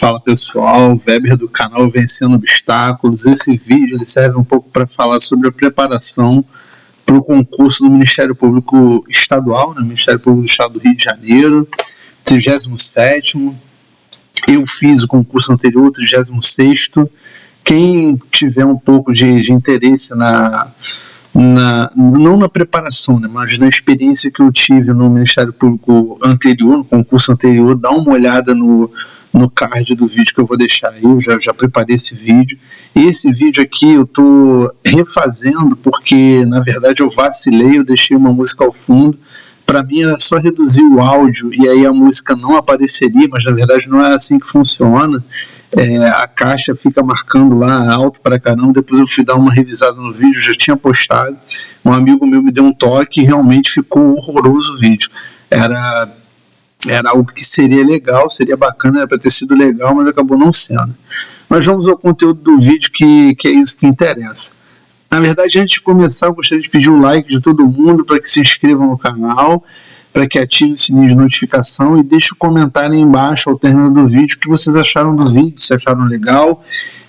Fala pessoal, Weber do canal Vencendo Obstáculos. Esse vídeo ele serve um pouco para falar sobre a preparação para o concurso do Ministério Público Estadual, né? Ministério Público do Estado do Rio de Janeiro, 37º. Eu fiz o concurso anterior, 36º. Quem tiver um pouco de interesse não na preparação, né, mas na experiência que eu tive no Ministério Público anterior, no concurso anterior, dá uma olhada no card do vídeo que eu vou deixar aí. Eu já preparei esse vídeo. Esse vídeo aqui eu estou refazendo porque, na verdade, eu vacilei, eu deixei uma música ao fundo. Para mim era só reduzir o áudio e aí a música não apareceria, mas na verdade não é assim que funciona. A caixa fica marcando lá alto pra caramba. Depois eu fui dar uma revisada no vídeo, já tinha postado. Um amigo meu me deu um toque e realmente ficou horroroso o vídeo. Era algo que seria legal, seria bacana, era para ter sido legal, mas acabou não sendo. Mas vamos ao conteúdo do vídeo, que é isso que interessa. Na verdade, antes de começar, eu gostaria de pedir um like de todo mundo para que se inscrevam no canal, para que ative o sininho de notificação e deixe um comentário aí embaixo ao término do vídeo o que vocês acharam do vídeo, se acharam legal.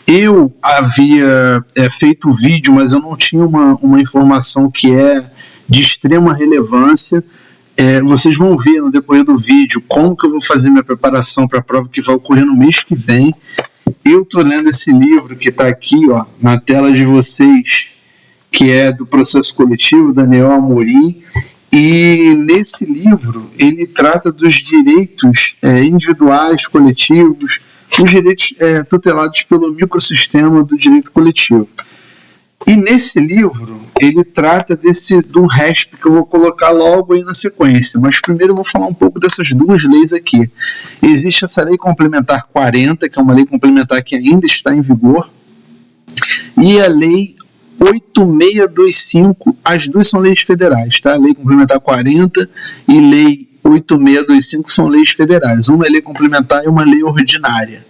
Eu havia feito o vídeo, mas eu não tinha uma informação que é de extrema relevância. Vocês vão ver no decorrer do vídeo como que eu vou fazer minha preparação para a prova que vai ocorrer no mês que vem. Eu estou lendo esse livro que está aqui, ó, na tela de vocês, que é do Processo Coletivo, Daniel Amorim, e nesse livro ele trata dos direitos individuais, coletivos, os direitos tutelados pelo microsistema do direito coletivo. E nesse livro ele trata do RESP, que eu vou colocar logo aí na sequência, mas primeiro eu vou falar um pouco dessas duas leis aqui. Existe essa Lei Complementar 40, que é uma lei complementar que ainda está em vigor, e a Lei 8625, as duas são leis federais, tá? Lei Complementar 40 e Lei 8625 são leis federais. Uma é lei complementar e uma lei ordinária.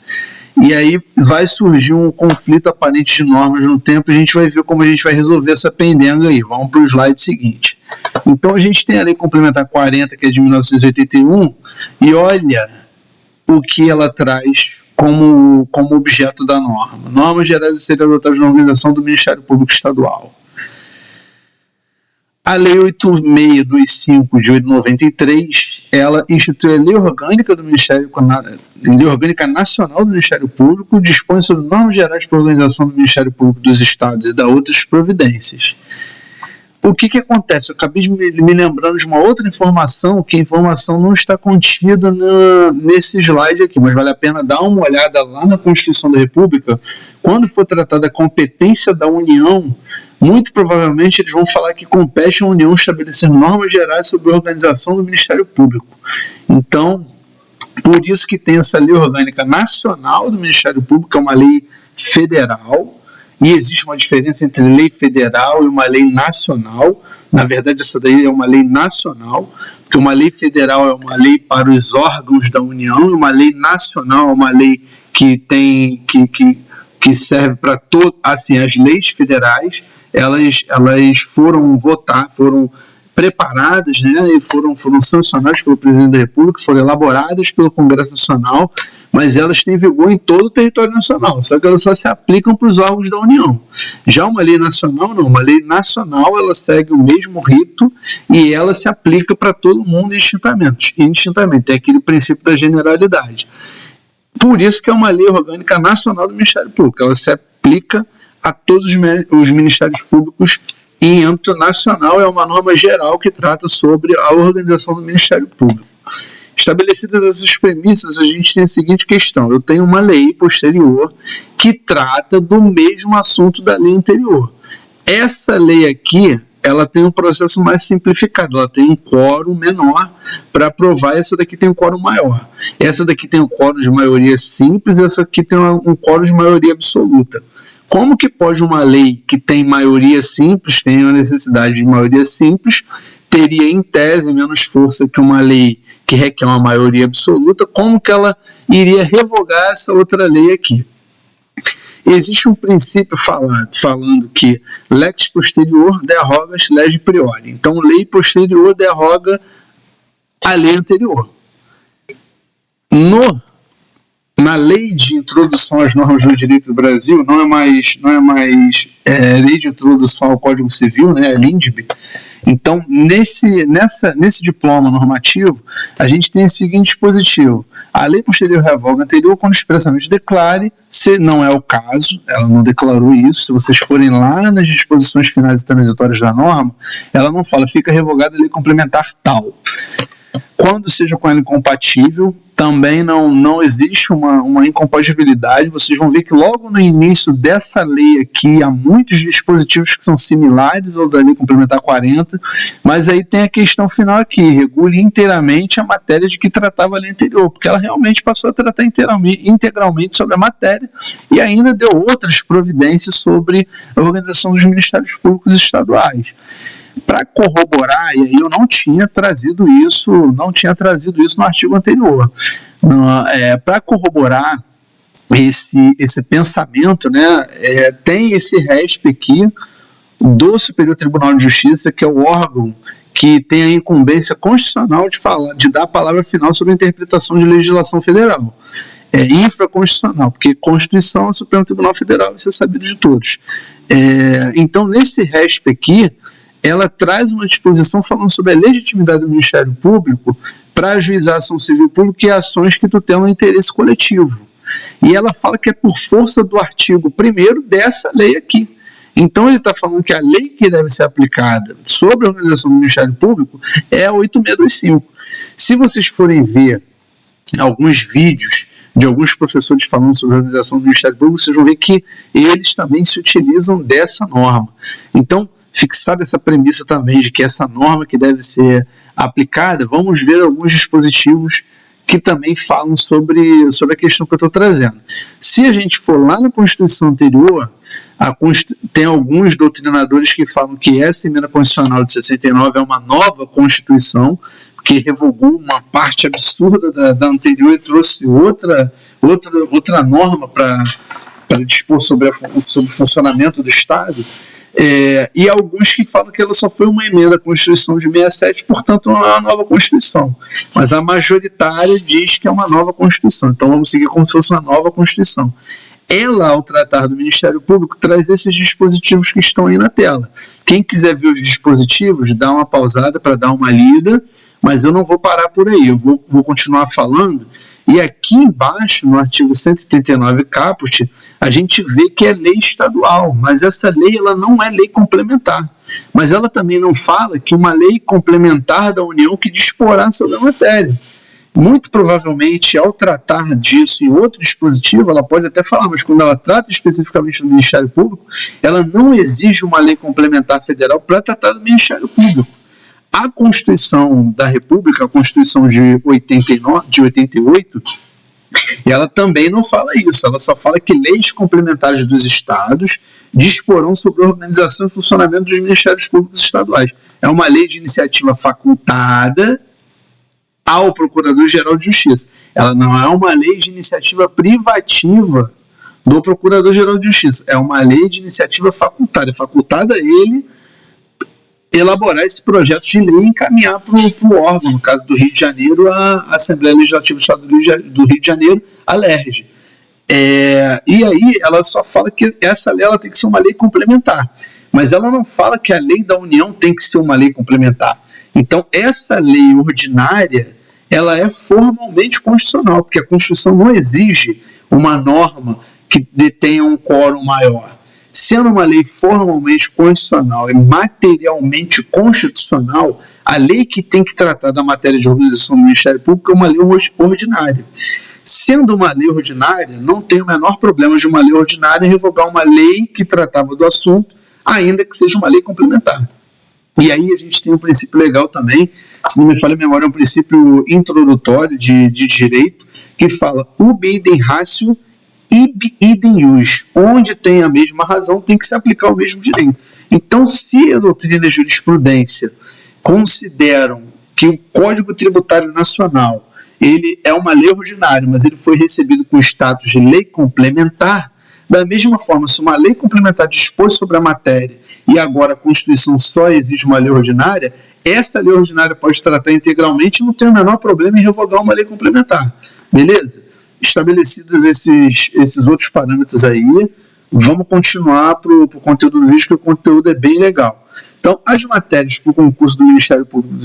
E aí vai surgir um conflito aparente de normas no tempo e a gente vai ver como a gente vai resolver essa pendenga aí. Vamos para o slide seguinte. Então a gente tem a Lei Complementar 40, que é de 1981, e olha o que ela traz como objeto da norma. Normas gerais a serem adotadas na organização do Ministério Público Estadual. A Lei 8625 de 93, ela institui a Lei Orgânica do Ministério, Lei Orgânica Nacional do Ministério Público, dispõe sobre normas gerais para a organização do Ministério Público dos Estados e da outras providências. O que acontece? Eu acabei de me lembrando de uma outra informação, que a informação não está contida nesse slide aqui, mas vale a pena dar uma olhada lá na Constituição da República. Quando for tratada a competência da União, muito provavelmente eles vão falar que compete à União estabelecer normas gerais sobre a organização do Ministério Público. Então, por isso que tem essa Lei Orgânica Nacional do Ministério Público, que é uma lei federal. E existe uma diferença entre lei federal e uma lei nacional. Na verdade, essa daí é uma lei nacional, porque uma lei federal é uma lei para os órgãos da União, e uma lei nacional é uma lei que serve para todas. Assim, as leis federais, elas foram preparadas, né, e foram sancionadas pelo Presidente da República, foram elaboradas pelo Congresso Nacional, mas elas têm vigor em todo o território nacional, só que elas só se aplicam para os órgãos da União. Já uma lei nacional, não. Uma lei nacional, ela segue o mesmo rito e ela se aplica para todo mundo indistintamente. Tem aquele princípio da generalidade. Por isso que é uma lei orgânica nacional do Ministério Público. Ela se aplica a todos os ministérios públicos em âmbito nacional. É uma norma geral que trata sobre a organização do Ministério Público. Estabelecidas essas premissas, a gente tem a seguinte questão: eu tenho uma lei posterior que trata do mesmo assunto da lei anterior. Essa lei aqui, ela tem um processo mais simplificado, ela tem um quórum menor para aprovar, essa daqui tem um quórum maior. Essa daqui tem um quórum de maioria simples, essa aqui tem um quórum de maioria absoluta. Como que pode uma lei que tem maioria simples, tem a necessidade de maioria simples, teria em tese menos força que uma lei que requer uma maioria absoluta? Como que ela iria revogar essa outra lei aqui? Existe um princípio falando que lex posterior derroga lege priori. Então, lei posterior derroga a lei anterior. na lei de introdução às normas do direito do Brasil, não é mais lei de introdução ao Código Civil, né, é LINDB. Então, nesse diploma normativo, a gente tem o seguinte dispositivo: a lei posterior revoga a anterior quando expressamente declare, se não é o caso, ela não declarou isso, se vocês forem lá nas disposições finais e transitórias da norma, ela não fala, fica revogada a lei complementar tal. Quando seja com ela incompatível, também não existe uma incompatibilidade. Vocês vão ver que logo no início dessa lei aqui há muitos dispositivos que são similares ao da lei complementar 40, mas aí tem a questão final aqui: regule inteiramente a matéria de que tratava a lei anterior, porque ela realmente passou a tratar integralmente sobre a matéria e ainda deu outras providências sobre a organização dos ministérios públicos estaduais. Para corroborar, e aí eu não tinha trazido isso no artigo anterior, para corroborar esse pensamento, né, tem esse RESP aqui do Superior Tribunal de Justiça, que é o órgão que tem a incumbência constitucional de dar a palavra final sobre a interpretação de legislação federal. É infraconstitucional, porque Constituição é o Supremo Tribunal Federal, isso é sabido de todos. Então, nesse RESP aqui, ela traz uma disposição falando sobre a legitimidade do Ministério Público para ajuizar ação civil pública e ações que tutelam o interesse coletivo. E ela fala que é por força do artigo 1º dessa lei aqui. Então ele está falando que a lei que deve ser aplicada sobre a organização do Ministério Público é a 8625. Se vocês forem ver alguns vídeos de alguns professores falando sobre a organização do Ministério Público, vocês vão ver que eles também se utilizam dessa norma. Então, fixada essa premissa também de que essa norma que deve ser aplicada, vamos ver alguns dispositivos que também falam sobre a questão que eu estou trazendo. Se a gente for lá na Constituição anterior, tem alguns doutrinadores que falam que essa emenda constitucional de 69 é uma nova Constituição, que revogou uma parte absurda da anterior e trouxe outra norma para dispor sobre o funcionamento do Estado. E alguns que falam que ela só foi uma emenda à Constituição de 67, portanto não é uma nova Constituição, mas a majoritária diz que é uma nova Constituição, então vamos seguir como se fosse uma nova Constituição. Ela, ao tratar do Ministério Público, traz esses dispositivos que estão aí na tela. Quem quiser ver os dispositivos, dá uma pausada para dar uma lida, mas eu não vou parar por aí, eu vou continuar falando. E aqui embaixo, no artigo 139 caput, a gente vê que é lei estadual, mas essa lei ela não é lei complementar. Mas ela também não fala que uma lei complementar da União que disporá sobre a matéria. Muito provavelmente, ao tratar disso em outro dispositivo, ela pode até falar, mas quando ela trata especificamente do Ministério Público, ela não exige uma lei complementar federal para tratar do Ministério Público. A Constituição da República, a Constituição de 88, ela também não fala isso, ela só fala que leis complementares dos estados disporão sobre a organização e funcionamento dos ministérios públicos estaduais. É uma lei de iniciativa facultada ao Procurador-Geral de Justiça. Ela não é uma lei de iniciativa privativa do Procurador-Geral de Justiça, é uma lei de iniciativa facultada, facultada a ele elaborar esse projeto de lei e encaminhar para o órgão, no caso do Rio de Janeiro, a Assembleia Legislativa do Estado do Rio de Janeiro, a LERJ. E aí ela só fala que essa lei ela tem que ser uma lei complementar, mas ela não fala que a lei da União tem que ser uma lei complementar. Então essa lei ordinária, ela é formalmente constitucional, porque a Constituição não exige uma norma que detenha um quórum maior. Sendo uma lei formalmente constitucional e materialmente constitucional, a lei que tem que tratar da matéria de organização do Ministério Público é uma lei ordinária. Sendo uma lei ordinária, não tem o menor problema de uma lei ordinária revogar uma lei que tratava do assunto, ainda que seja uma lei complementar. E aí a gente tem um princípio legal também, se não me falha a memória, é um princípio introdutório de direito, que fala ubi idem ratio idem ius, onde tem a mesma razão tem que se aplicar o mesmo direito. Então, se a doutrina e a jurisprudência consideram que o Código Tributário Nacional ele é uma lei ordinária, mas ele foi recebido com status de lei complementar, da mesma forma, se uma lei complementar dispôs sobre a matéria e agora a Constituição só exige uma lei ordinária, essa lei ordinária pode tratar integralmente e não tem o menor problema em revogar uma lei complementar. Beleza? estabelecidos esses outros parâmetros aí, vamos continuar para o conteúdo do vídeo, que o conteúdo é bem legal. Então, as matérias para o concurso do Ministério Público do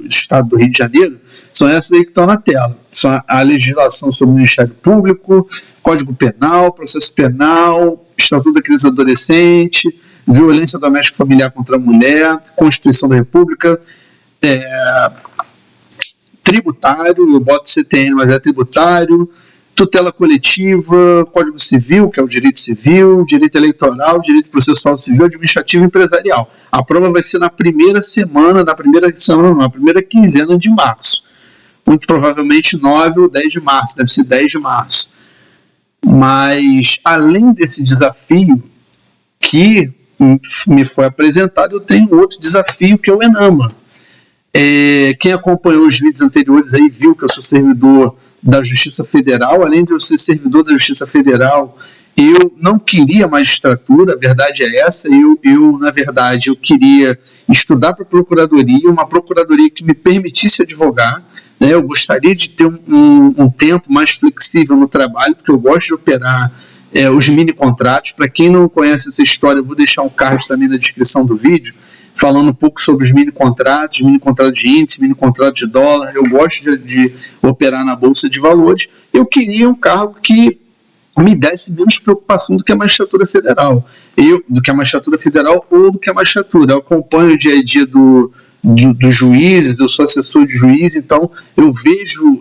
Estado do Rio de Janeiro são essas aí que estão na tela. São a legislação sobre o Ministério Público, Código Penal, Processo Penal, Estatuto da Criança e do Adolescente, Violência Doméstica e Familiar contra a Mulher, Constituição da República, tributário, eu boto CTN, mas é tributário, tutela coletiva, Código Civil, que é o direito civil, direito eleitoral, direito processual civil, administrativo e empresarial. A prova vai ser na primeira quinzena de março. Muito provavelmente 9 ou 10 de março, deve ser 10 de março. Mas, além desse desafio que me foi apresentado, eu tenho outro desafio, que é o ENAMA. Quem acompanhou os vídeos anteriores aí viu que eu sou servidor da Justiça Federal. Além de eu ser servidor da Justiça Federal, eu não queria magistratura, a verdade é essa. Na verdade, eu queria estudar para procuradoria, uma procuradoria que me permitisse advogar, né? Eu gostaria de ter um tempo mais flexível no trabalho, porque eu gosto de operar os mini contratos. Para quem não conhece essa história, eu vou deixar um card também na descrição do vídeo, falando um pouco sobre os mini contratos de índice, mini contrato de dólar. Eu gosto de operar na Bolsa de Valores. Eu queria um cargo que me desse menos preocupação do que a magistratura federal. Do que a magistratura federal ou do que a magistratura. Eu acompanho o dia a dia dos juízes, eu sou assessor de juiz, então eu vejo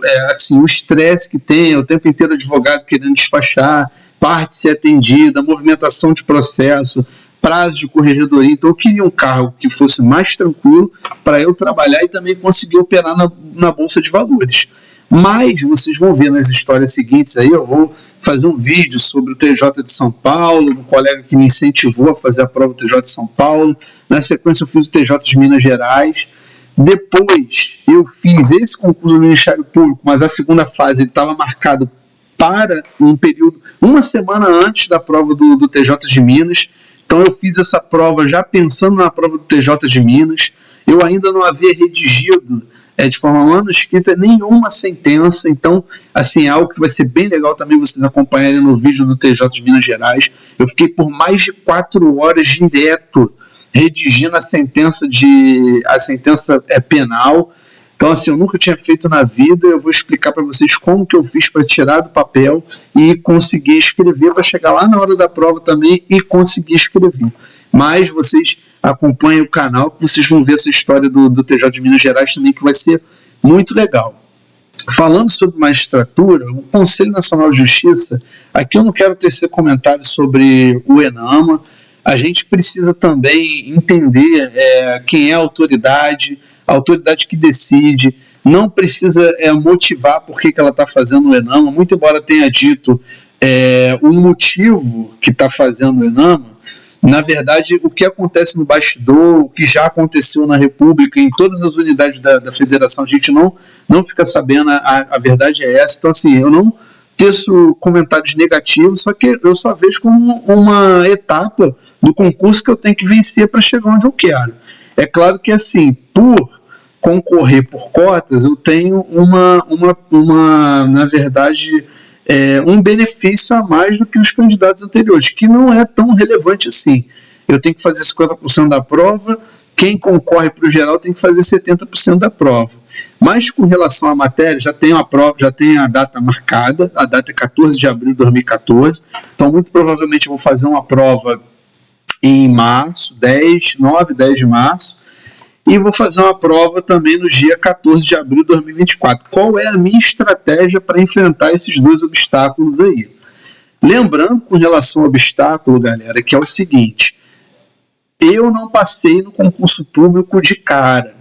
o estresse que tem, o tempo inteiro advogado querendo despachar, parte ser atendida, movimentação de processo, prazo de corregedoria. Então eu queria um cargo que fosse mais tranquilo para eu trabalhar e também conseguir operar na Bolsa de Valores. Mas vocês vão ver nas histórias seguintes aí, eu vou fazer um vídeo sobre o TJ de São Paulo, um colega que me incentivou a fazer a prova do TJ de São Paulo. Na sequência eu fiz o TJ de Minas Gerais. Depois eu fiz esse concurso do Ministério Público, mas a segunda fase estava marcado para um período, uma semana antes da prova do TJ de Minas. Então eu fiz essa prova já pensando na prova do TJ de Minas. Eu ainda não havia redigido de forma manuscrita nenhuma sentença. Então, assim, é algo que vai ser bem legal também vocês acompanharem no vídeo do TJ de Minas Gerais. Eu fiquei por mais de 4 horas direto redigindo a sentença penal. Então, assim, eu nunca tinha feito na vida. Eu vou explicar para vocês como que eu fiz para tirar do papel e conseguir escrever, para chegar lá na hora da prova também e conseguir escrever. Mas vocês acompanhem o canal, que vocês vão ver essa história do TJ de Minas Gerais também, que vai ser muito legal. Falando sobre magistratura, o Conselho Nacional de Justiça, aqui eu não quero tecer comentários sobre o ENAMA. A gente precisa também entender quem é a autoridade que decide. Não precisa motivar por que ela está fazendo o ENAMA, muito embora tenha dito o motivo que está fazendo o ENAMA. Na verdade, o que acontece no bastidor, o que já aconteceu na República, em todas as unidades da Federação, a gente não fica sabendo. A verdade é essa. Então, assim, eu não teço comentários negativos, só que eu só vejo como uma etapa do concurso que eu tenho que vencer para chegar onde eu quero. É claro que, assim, por concorrer por cotas, eu tenho na verdade, um benefício a mais do que os candidatos anteriores, que não é tão relevante assim. Eu tenho que fazer 50% da prova, quem concorre para o geral tem que fazer 70% da prova. Mas com relação à matéria, já tem a data marcada, a data é 14 de abril de 2014, então muito provavelmente eu vou fazer uma prova em março, 9, 10 de março, e vou fazer uma prova também no dia 14 de abril de 2024. Qual é a minha estratégia para enfrentar esses dois obstáculos aí? Lembrando, com relação ao obstáculo, galera, que é o seguinte: eu não passei no concurso público de cara.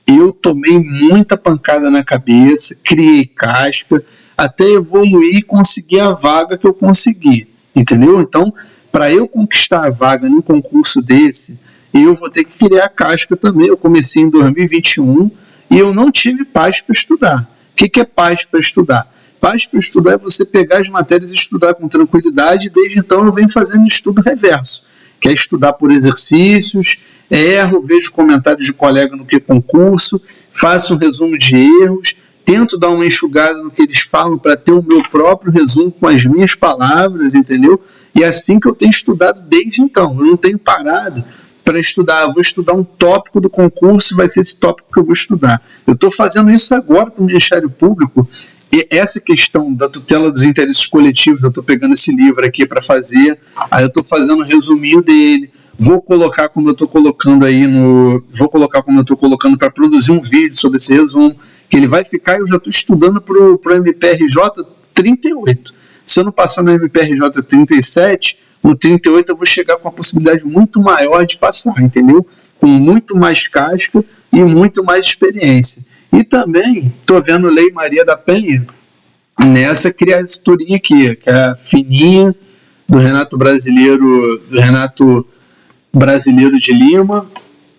Eu tomei muita pancada na cabeça, criei casca, até evoluir e conseguir a vaga que eu consegui, entendeu? Então, para eu conquistar a vaga num concurso desse, eu vou ter que criar casca também. Eu comecei em 2021 e eu não tive paz para estudar. O que é paz para estudar? Paz para estudar é você pegar as matérias e estudar com tranquilidade. Desde então eu venho fazendo estudo reverso, que é estudar por exercícios, vejo comentários de colega no que concurso, faço um resumo de erros, tento dar uma enxugada no que eles falam para ter o meu próprio resumo com as minhas palavras, entendeu? E é assim que eu tenho estudado desde então. Eu não tenho parado para estudar. Eu vou estudar um tópico do concurso, vai ser esse tópico que eu vou estudar. Eu estou fazendo isso agora para o Ministério Público. E essa questão da tutela dos interesses coletivos, eu estou pegando esse livro aqui para fazer, aí eu estou fazendo um resuminho dele, vou colocar como eu estou colocando para produzir um vídeo sobre esse resumo, que ele vai ficar, eu já estou estudando para o MPRJ 38. Se eu não passar no MPRJ 37, no 38 eu vou chegar com uma possibilidade muito maior de passar, entendeu? Com muito mais casca e muito mais experiência. E também estou vendo Lei Maria da Penha nessa criaturinha aqui, que é a fininha do Renato Brasileiro de Lima.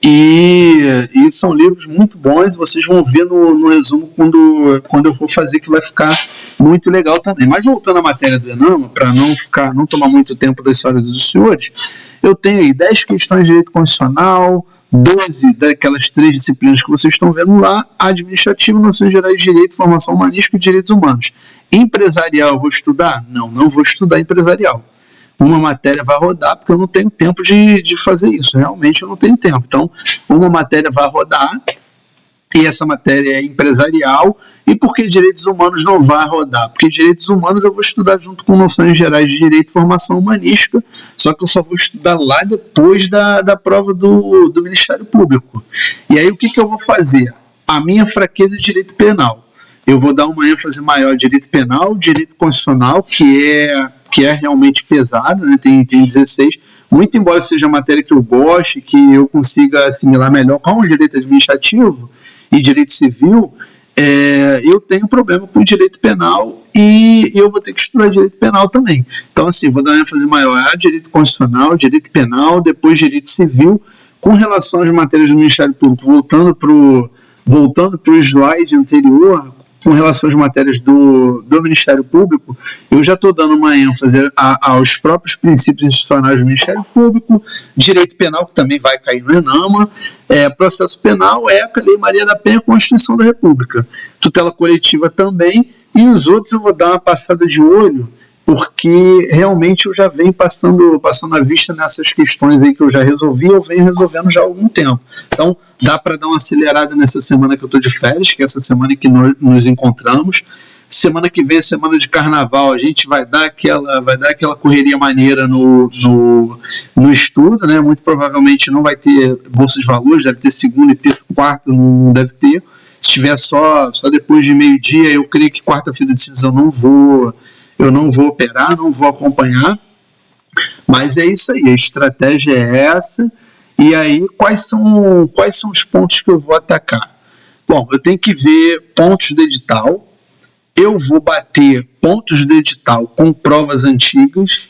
E são livros muito bons, vocês vão ver no resumo quando eu for fazer, que vai ficar muito legal também. Mas voltando à matéria do ENAMA, para não tomar muito tempo das histórias dos senhores, eu tenho aí 10 questões de direito constitucional, 12 daquelas 3 disciplinas que vocês estão vendo lá: administrativo, noções gerais de direito, formação humanística e direitos humanos. Empresarial eu vou estudar? Não vou estudar empresarial. Uma matéria vai rodar, porque eu não tenho tempo de fazer isso, realmente eu não tenho tempo. Então, uma matéria vai rodar, e essa matéria é empresarial. E por que direitos humanos não vai rodar? Porque direitos humanos eu vou estudar junto com noções gerais de direito e formação humanística, só que eu só vou estudar lá depois da prova do Ministério Público. E aí o que eu vou fazer? A minha fraqueza é direito penal. Eu vou dar uma ênfase maior ao direito penal, direito constitucional, que é realmente pesado, né? Tem 16, muito embora seja a matéria que eu goste, que eu consiga assimilar melhor com o direito administrativo e direito civil, eu tenho problema com o direito penal e eu vou ter que estudar direito penal também. Então, assim, vou dar uma ênfase maior a direito constitucional, direito penal, depois direito civil. Com relação às matérias do Ministério Público, voltando para o slide anterior, com relação às matérias do Ministério Público, eu já estou dando uma ênfase aos próprios princípios institucionais do Ministério Público, direito penal, que também vai cair no ENAMA, processo penal, ECA, Lei Maria da Penha, Constituição da República, tutela coletiva também, e os outros eu vou dar uma passada de olho, porque realmente eu já venho passando a vista nessas questões aí que eu já resolvi, eu venho resolvendo já há algum tempo. Então, dá para dar uma acelerada nessa semana que eu estou de férias, que é essa semana que nós nos encontramos. Semana que vem, semana de carnaval, a gente vai dar aquela correria maneira no estudo, né? Muito provavelmente não vai ter bolsa de valores, deve ter segunda e terça, quarta, não deve ter. Se tiver só depois de meio-dia, eu creio que quarta-feira de decisão eu não vou operar, não vou acompanhar, mas é isso aí, a estratégia é essa. E aí, quais são os pontos que eu vou atacar? Bom, eu tenho que ver pontos do edital, eu vou bater pontos do edital com provas antigas,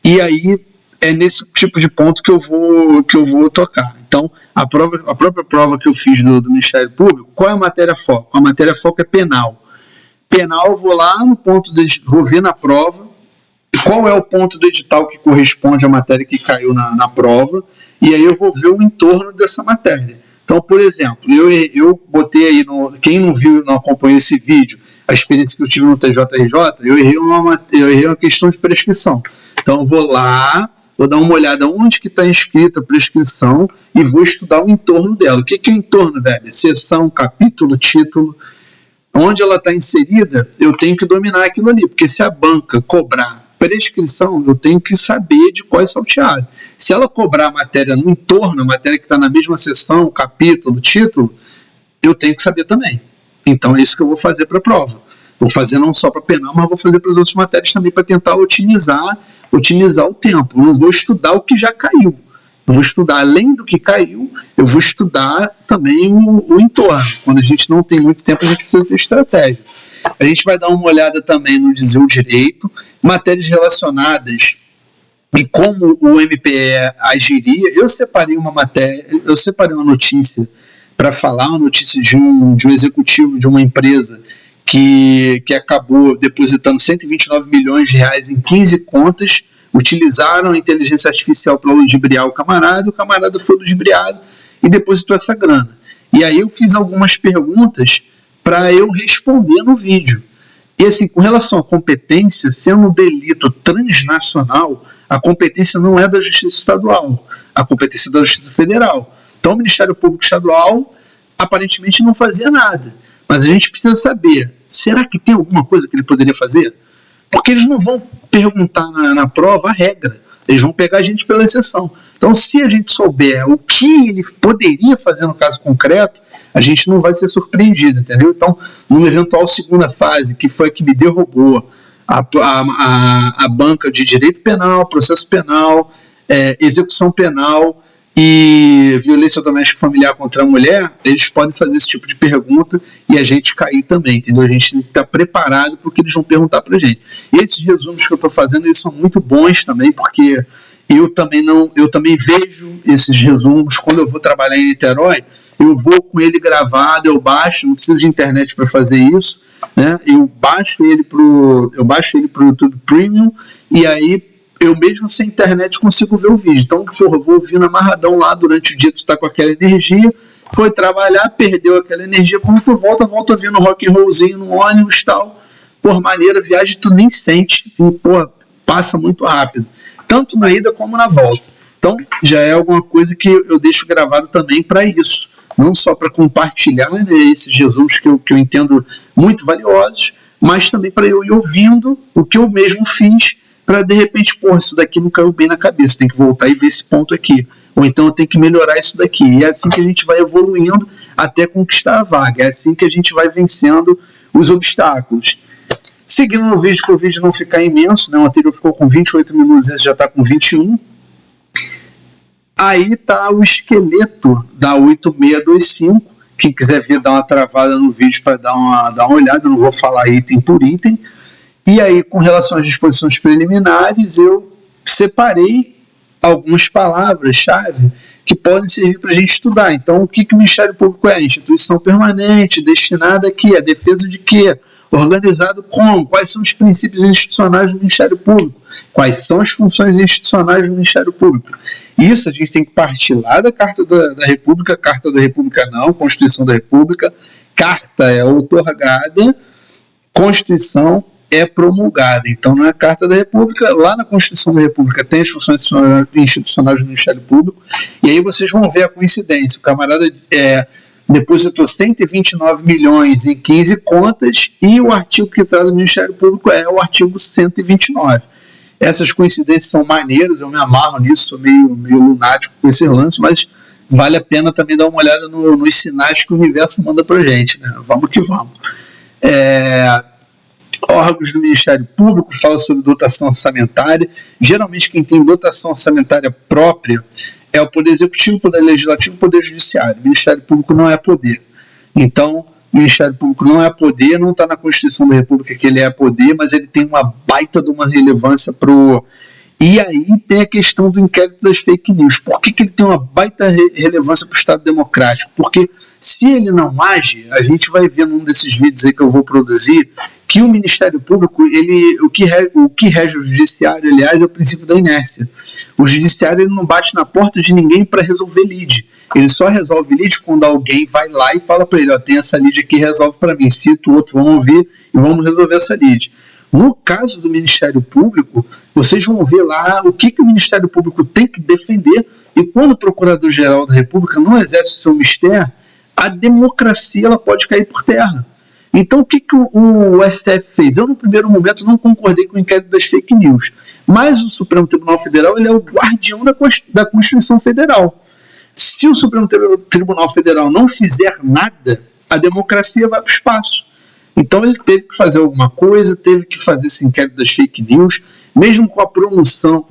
e aí é nesse tipo de ponto que eu vou tocar. Então, a própria prova que eu fiz do Ministério Público, qual é a matéria foco? A matéria foco é penal. Penal, eu vou lá no ponto, vou ver na prova qual é o ponto do edital que corresponde à matéria que caiu na prova, e aí eu vou ver o entorno dessa matéria. Então, por exemplo, eu botei aí, quem não viu, não acompanhou esse vídeo, a experiência que eu tive no TJRJ, eu errei uma questão de prescrição. Então, eu vou lá, vou dar uma olhada onde que está escrita a prescrição e vou estudar o entorno dela. O que é o entorno, velho? Seção, capítulo, título. Onde ela está inserida, eu tenho que dominar aquilo ali, porque se a banca cobrar prescrição, eu tenho que saber de qual é salteado. Se ela cobrar a matéria no entorno, a matéria que está na mesma seção, capítulo, título, eu tenho que saber também. Então é isso que eu vou fazer para a prova. Vou fazer não só para penal, mas vou fazer para as outras matérias também, para tentar otimizar o tempo. Eu não vou estudar o que já caiu. Eu vou estudar, além do que caiu, eu vou estudar também o entorno. Quando a gente não tem muito tempo, a gente precisa ter estratégia. A gente vai dar uma olhada também no dizer o direito, matérias relacionadas e como o MPE agiria. Eu separei uma notícia para falar, uma notícia de um executivo de uma empresa que acabou depositando 129 milhões de reais em 15 contas, utilizaram a inteligência artificial para ludibriar o camarada foi ludibriado e depositou essa grana. E aí eu fiz algumas perguntas para eu responder no vídeo. E assim, com relação à competência, sendo um delito transnacional, a competência não é da Justiça Estadual, a competência é da Justiça Federal. Então o Ministério Público Estadual aparentemente não fazia nada. Mas a gente precisa saber, será que tem alguma coisa que ele poderia fazer? Porque eles não vão perguntar na prova a regra, eles vão pegar a gente pela exceção. Então, se a gente souber o que ele poderia fazer no caso concreto, a gente não vai ser surpreendido, entendeu? Então, numa eventual segunda fase, que foi a que me derrubou a banca de direito penal, processo penal, execução penal e violência doméstica familiar contra a mulher, eles podem fazer esse tipo de pergunta e a gente cair também, entendeu? A gente tem que estar preparado para o que eles vão perguntar para a gente. E esses resumos que eu estou fazendo, eles são muito bons também, porque eu também vejo esses resumos quando eu vou trabalhar em Niterói, eu vou com ele gravado, eu baixo, não preciso de internet para fazer isso, né? Eu baixo ele pro YouTube Premium e aí eu mesmo sem internet consigo ver o vídeo. Então, porra, eu vou ouvindo amarradão lá durante o dia, tu tá com aquela energia, foi trabalhar, perdeu aquela energia, quando tu volta ouvindo um rock and rollzinho no ônibus e tal. Por maneira, viagem tu nem sente, e, porra, passa muito rápido. Tanto na ida como na volta. Então, já é alguma coisa que eu deixo gravado também para isso. Não só para compartilhar, né, esses resumos que eu entendo muito valiosos, mas também para eu ir ouvindo o que eu mesmo fiz, para de repente, porra, isso daqui não caiu bem na cabeça, tem que voltar e ver esse ponto aqui. Ou então eu tenho que melhorar isso daqui. E é assim que a gente vai evoluindo até conquistar a vaga. É assim que a gente vai vencendo os obstáculos. Seguindo no vídeo, para o vídeo não ficar imenso, né? O anterior ficou com 28 minutos, esse já está com 21. Aí está o esqueleto da 8625. Quem quiser ver, dá uma travada no vídeo para dar uma olhada. Eu não vou falar item por item. E aí, com relação às disposições preliminares, eu separei algumas palavras-chave que podem servir para a gente estudar. Então, o que o Ministério Público é? Instituição permanente, destinada a quê? A defesa de quê? Organizado como? Quais são os princípios institucionais do Ministério Público? Quais são as funções institucionais do Ministério Público? Isso a gente tem que partir lá da Carta da República, Carta da República não, Constituição da República, Carta é outorgada, Constituição é promulgada. Então, na Carta da República, lá na Constituição da República tem as funções institucionais do Ministério Público, e aí vocês vão ver a coincidência. O camarada depositou 129 milhões em 15 contas e o artigo que traz do Ministério Público é o artigo 129. Essas coincidências são maneiras, eu me amarro nisso, sou meio lunático com esse lance, mas vale a pena também dar uma olhada nos sinais que o universo manda pra gente, né? Vamos que vamos. Órgãos do Ministério Público falam sobre dotação orçamentária. Geralmente quem tem dotação orçamentária própria é o Poder Executivo, o Poder Legislativo e o Poder Judiciário. O Ministério Público não é poder. Então, o Ministério Público não é poder, não está na Constituição da República que ele é poder, mas ele tem uma baita de uma relevância pro... E aí tem a questão do inquérito das fake news. Por que ele tem uma baita relevância para o Estado Democrático? Porque se ele não age, a gente vai ver num desses vídeos aí que eu vou produzir, que o Ministério Público, o que rege o Judiciário, aliás, é o princípio da inércia. O Judiciário ele não bate na porta de ninguém para resolver lide. Ele só resolve lide quando alguém vai lá e fala para ele, ó, tem essa lide aqui, resolve para mim. Cita o outro, vamos ouvir e vamos resolver essa lide. No caso do Ministério Público, vocês vão ver lá o que o Ministério Público tem que defender, e quando o Procurador-Geral da República não exerce o seu mistério, a democracia ela pode cair por terra. Então, o que o STF fez? Eu, no primeiro momento, não concordei com o inquérito das fake news, mas o Supremo Tribunal Federal ele é o guardião da Constituição Federal. Se o Supremo Tribunal Federal não fizer nada, a democracia vai para o espaço. Então ele teve que fazer alguma coisa, teve que fazer esse inquérito das fake news, mesmo com a promoção,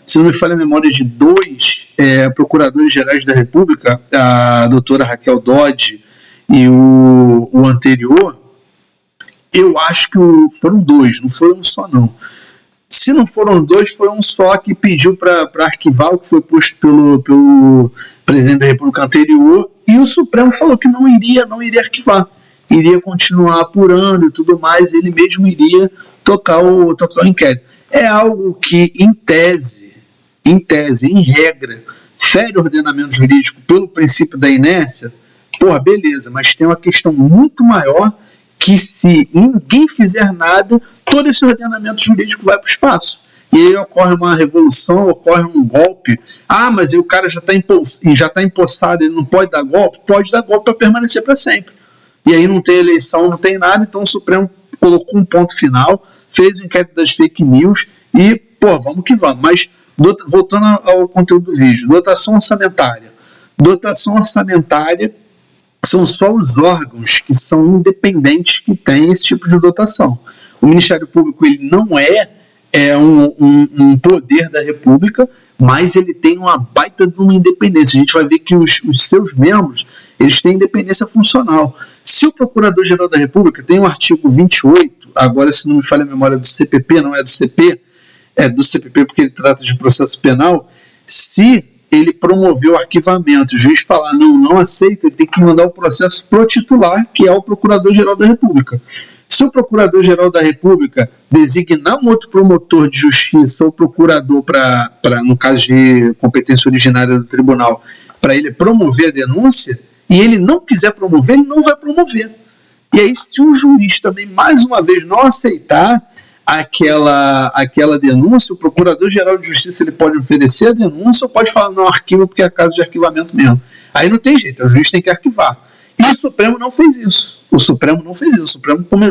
se não me falha a memória, de dois procuradores gerais da República, a doutora Raquel Dodge e o anterior, eu acho que foram dois, não foi um só não. Se não foram dois, foi um só que pediu para arquivar o que foi posto pelo presidente da República anterior, e o Supremo falou que não iria arquivar. Iria continuar apurando e tudo mais, ele mesmo iria tocar o inquérito. É algo que, em tese, em regra, fere o ordenamento jurídico pelo princípio da inércia, Porra, beleza, mas tem uma questão muito maior que se ninguém fizer nada, todo esse ordenamento jurídico vai para o espaço. E aí ocorre uma revolução, ocorre um golpe. Ah, mas o cara já está empossado, ele não pode dar golpe? Pode dar golpe para permanecer para sempre. E aí não tem eleição, não tem nada, então o Supremo colocou um ponto final, fez o inquérito das fake news e, pô, vamos que vamos. Mas, voltando ao conteúdo do vídeo, dotação orçamentária. Dotação orçamentária são só os órgãos que são independentes que têm esse tipo de dotação. O Ministério Público ele não é um poder da República, mas ele tem uma baita de uma independência. A gente vai ver que os seus membros eles têm independência funcional. Se o Procurador-Geral da República tem o artigo 28, agora se não me falha a memória do CPP, não é do CP, é do CPP porque ele trata de processo penal, se ele promover o arquivamento, o juiz falar não aceita, ele tem que mandar o processo pro titular, que é o Procurador-Geral da República. Se o Procurador-Geral da República designar um outro promotor de justiça ou procurador no caso de competência originária do tribunal, para ele promover a denúncia, e ele não quiser promover, ele não vai promover. E aí, se o juiz também, mais uma vez, não aceitar aquela denúncia, o Procurador-Geral de Justiça ele pode oferecer a denúncia ou pode falar, não, arquiva porque é caso de arquivamento mesmo. Aí não tem jeito, o juiz tem que arquivar. E o Supremo não fez isso. O Supremo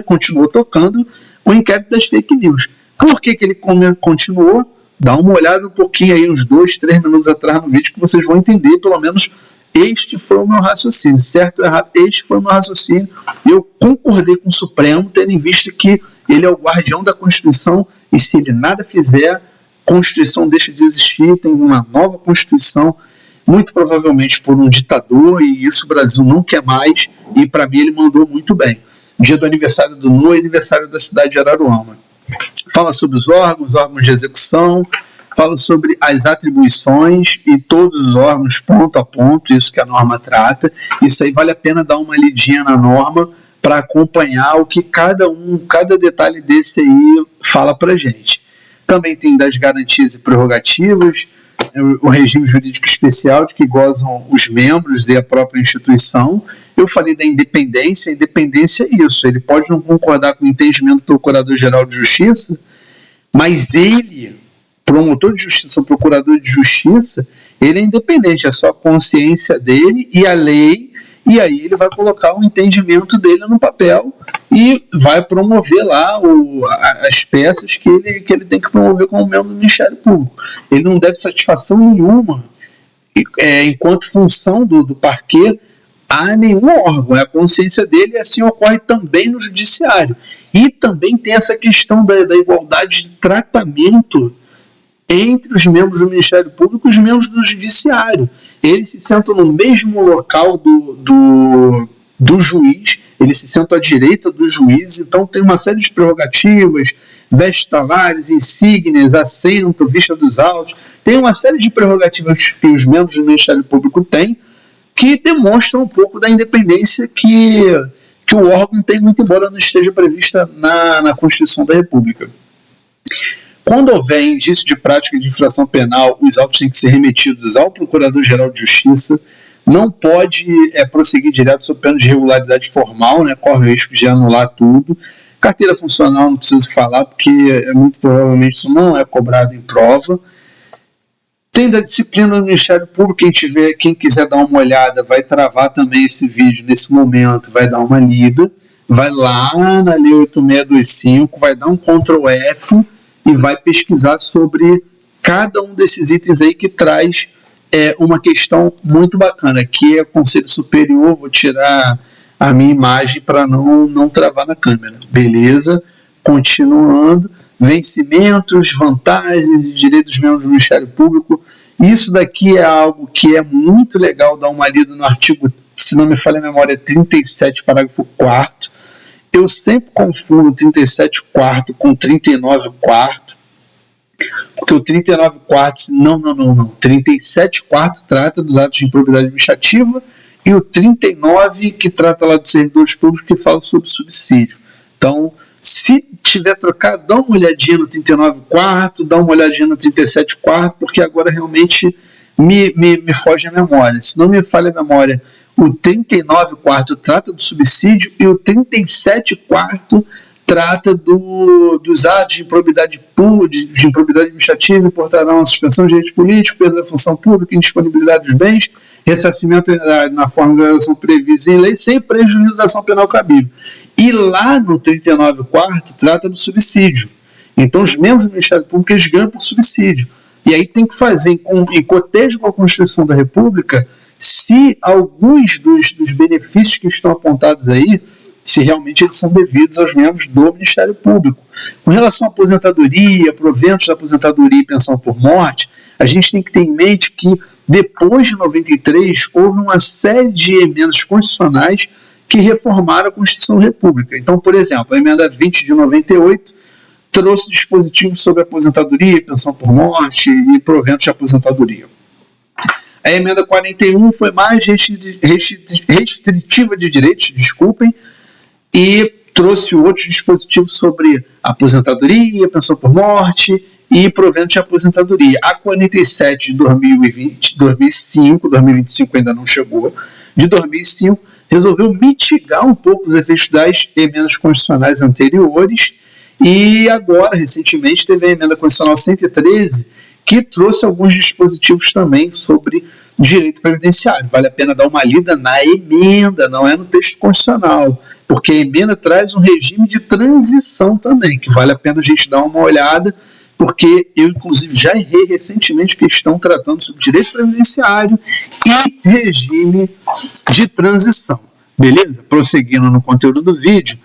continuou tocando o inquérito das fake news. Por que ele continuou? Dá uma olhada um pouquinho aí, uns 2, 3 minutos atrás no vídeo, que vocês vão entender, pelo menos, este foi o meu raciocínio. Certo ou errado, este foi o meu raciocínio. Eu concordei com o Supremo, tendo em vista que ele é o guardião da Constituição e se ele nada fizer, a Constituição deixa de existir, tem uma nova Constituição, muito provavelmente por um ditador, e isso o Brasil não quer mais, e para mim ele mandou muito bem. Dia do aniversário do NU e aniversário da cidade de Araruama. Fala sobre os órgãos de execução, fala sobre as atribuições e todos os órgãos ponto a ponto, isso que a norma trata. Isso aí vale a pena dar uma lidinha na norma para acompanhar o que cada detalhe desse aí fala para gente. Também tem das garantias e prerrogativas, o regime jurídico especial de que gozam os membros e a própria instituição. Eu falei da independência, a independência é isso, ele pode não concordar com o entendimento do Procurador-Geral de Justiça, mas ele, promotor de justiça ou procurador de justiça, ele é independente, é só a consciência dele e a lei, e aí ele vai colocar o entendimento dele no papel e vai promover lá as peças que ele tem que promover como membro do Ministério Público. Ele não deve satisfação nenhuma, enquanto função do parquê, a nenhum órgão, é a consciência dele, e assim ocorre também no judiciário. E também tem essa questão da igualdade de tratamento entre os membros do Ministério Público e os membros do Judiciário. Eles se sentam no mesmo local do juiz, eles se sentam à direita do juiz, então tem uma série de prerrogativas, vestalares, insígnias, assento, vista dos autos, tem uma série de prerrogativas que os membros do Ministério Público têm, que demonstram um pouco da independência que o órgão tem, muito embora não esteja prevista na Constituição da República. Quando houver indício de prática de infração penal, os autos têm que ser remetidos ao Procurador-Geral de Justiça, não pode prosseguir direto sob pena de irregularidade formal, né, corre o risco de anular tudo. Carteira funcional não preciso falar, porque muito provavelmente isso não é cobrado em prova. Tem da disciplina do Ministério Público, quem quiser dar uma olhada, vai travar também esse vídeo nesse momento, vai dar uma lida, vai lá na Lei 8625, vai dar um Ctrl F e vai pesquisar sobre cada um desses itens aí que traz uma questão muito bacana, que é o Conselho Superior. Vou tirar a minha imagem para não travar na câmera. Beleza? Continuando. Vencimentos, vantagens e direitos dos membros do Ministério Público. Isso daqui é algo que é muito legal dar uma lida no artigo, se não me falha a memória, 37, parágrafo 4º. Eu sempre confundo 37/4 com 39/4, porque o 39/4, não. 37/4 trata dos atos de improbidade administrativa e o 39 que trata lá dos servidores públicos, que fala sobre subsídio. Então, se tiver trocado, dá uma olhadinha no 39/4, dá uma olhadinha no 37/4, porque agora realmente me foge a memória. Se não me falha a memória, o 39º trata do subsídio e o 37º trata dos atos de improbidade pública, de improbidade administrativa, importarão a suspensão de direitos políticos, perda da função pública, indisponibilidade dos bens, ressarcimento na forma de gradação prevista em lei, sem prejuízo da ação penal cabível. E lá no 39º trata do subsídio. Então, os membros do Ministério Público eles ganham por subsídio. E aí tem que fazer, em cotejo com a Constituição da República, se alguns dos benefícios que estão apontados aí, se realmente eles são devidos aos membros do Ministério Público. Com relação à aposentadoria, proventos da aposentadoria e pensão por morte, a gente tem que ter em mente que, depois de 93, houve uma série de emendas constitucionais que reformaram a Constituição da República. Então, por exemplo, a emenda 20 de 98 trouxe dispositivos sobre aposentadoria, pensão por morte e proventos de aposentadoria. A emenda 41 foi mais restritiva de direitos, desculpem, e trouxe outros dispositivos sobre aposentadoria, pensão por morte e proventos de aposentadoria. A 47 de 2025 ainda não chegou, de 2005, resolveu mitigar um pouco os efeitos das emendas constitucionais anteriores e agora, recentemente, teve a emenda constitucional 113, que trouxe alguns dispositivos também sobre direito previdenciário. Vale a pena dar uma lida na emenda, não é no texto constitucional, porque a emenda traz um regime de transição também, que vale a pena a gente dar uma olhada, porque eu, inclusive, já errei recentemente questão tratando sobre direito previdenciário e regime de transição. Beleza? Prosseguindo no conteúdo do vídeo,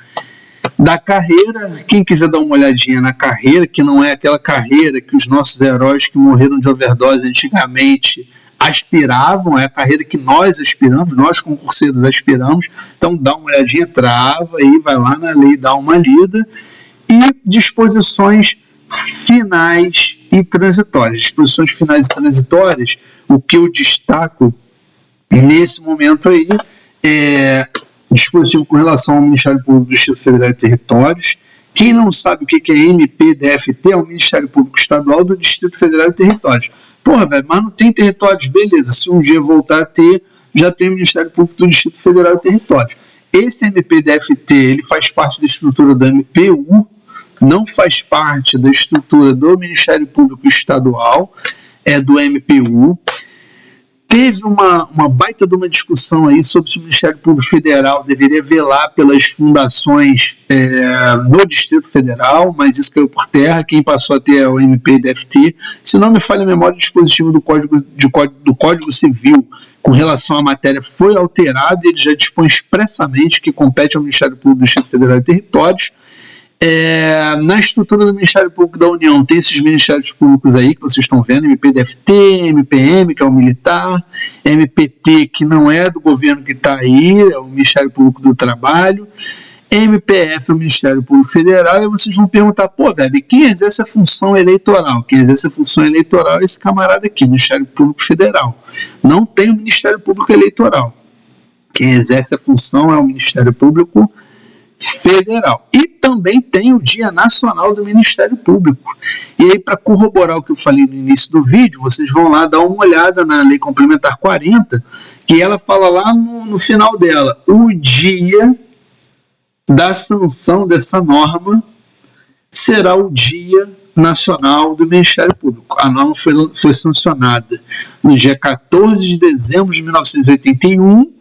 da carreira, quem quiser dar uma olhadinha na carreira, que não é aquela carreira que os nossos heróis que morreram de overdose antigamente aspiravam, é a carreira que nós aspiramos, nós concurseiros aspiramos, então dá uma olhadinha, trava aí, vai lá na lei, dá uma lida, e disposições finais e transitórias. Disposições finais e transitórias, o que eu destaco nesse momento aí é dispositivo com relação ao Ministério Público do Distrito Federal e Territórios. Quem não sabe o que é MPDFT, é o Ministério Público Estadual do Distrito Federal e Territórios. Porra, velho, mas não tem territórios, beleza, se um dia voltar a ter, já tem o Ministério Público do Distrito Federal e Territórios. Esse MPDFT, ele faz parte da estrutura do MPU, não faz parte da estrutura do Ministério Público Estadual, é do MPU. Teve uma baita de uma discussão aí sobre se o Ministério Público Federal deveria velar pelas fundações no Distrito Federal, mas isso caiu por terra. Quem passou a ter é o MPDFT. Se não me falha a memória, o dispositivo do Código Civil com relação à matéria foi alterado e ele já dispõe expressamente que compete ao Ministério Público do Distrito Federal e Territórios. Na estrutura do Ministério Público da União tem esses ministérios públicos aí que vocês estão vendo, MPDFT, MPM, que é o militar, MPT, que não é do governo que está aí, é o Ministério Público do Trabalho, MPF é o Ministério Público Federal, e vocês vão perguntar, pô, velho, quem exerce a função eleitoral? Quem exerce a função eleitoral é esse camarada aqui, Ministério Público Federal. Não tem o Ministério Público Eleitoral. Quem exerce a função é o Ministério Público Federal. E também tem o Dia Nacional do Ministério Público. E aí, para corroborar o que eu falei no início do vídeo, vocês vão lá dar uma olhada na Lei Complementar 40, que ela fala lá no final dela, o dia da sanção dessa norma será o Dia Nacional do Ministério Público. A norma foi sancionada no dia 14 de dezembro de 1981,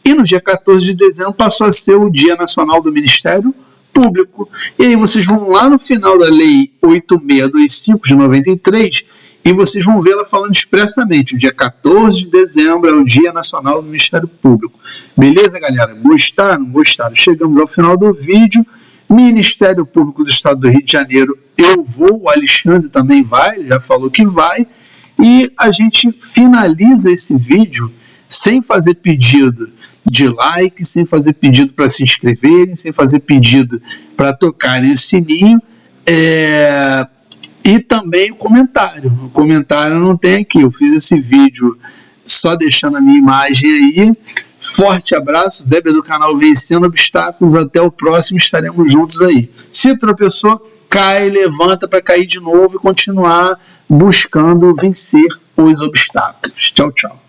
e no dia 14 de dezembro passou a ser o Dia Nacional do Ministério Público. E aí vocês vão lá no final da Lei 8625 de 93 e vocês vão ver ela falando expressamente, o dia 14 de dezembro é o Dia Nacional do Ministério Público. Beleza, galera? Gostaram? Gostaram? Chegamos ao final do vídeo. Ministério Público do Estado do Rio de Janeiro, eu vou, o Alexandre também vai, ele já falou que vai, e a gente finaliza esse vídeo sem fazer pedido de like, sem fazer pedido para se inscreverem, sem fazer pedido para tocarem o sininho, e também o comentário. O comentário não tem aqui, eu fiz esse vídeo só deixando a minha imagem aí. Forte abraço, Weber do canal Vencendo Obstáculos, até o próximo, estaremos juntos aí. Se tropeçou, cai, levanta para cair de novo e continuar buscando vencer os obstáculos. Tchau, tchau.